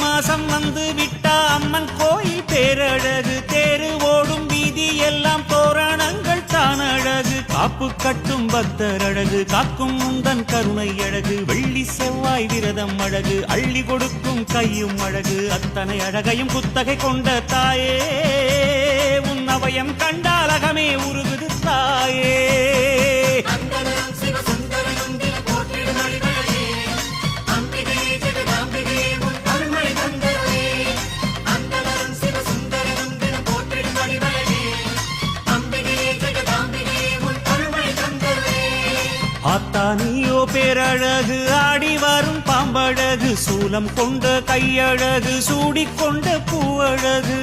மாசம் வந்து விட்டா அம்மன் கோயில் பேரழகு, தேரு ஓடும் வீதி எல்லாம் தோரணங்கள் தான் அழகு, காப்பு கட்டும் பக்தர் அழகு, காக்கும் முந்தன் கருணை அழகு, வெள்ளி செவ்வாய் விரதம் அழகு, அள்ளி கொடுக்கும் கையும் அழகு, அத்தனை அழகையும் குத்தகை கொண்ட தாயே உன் அவயம் கண்டால் அகமே உருகுது தாயே. ஆத்தானியோ பேரழகு, ஆடி வரும் பாம்பழகு, சூலம் கொண்ட கையழகு, சூடிக்கொண்ட பூவழகு,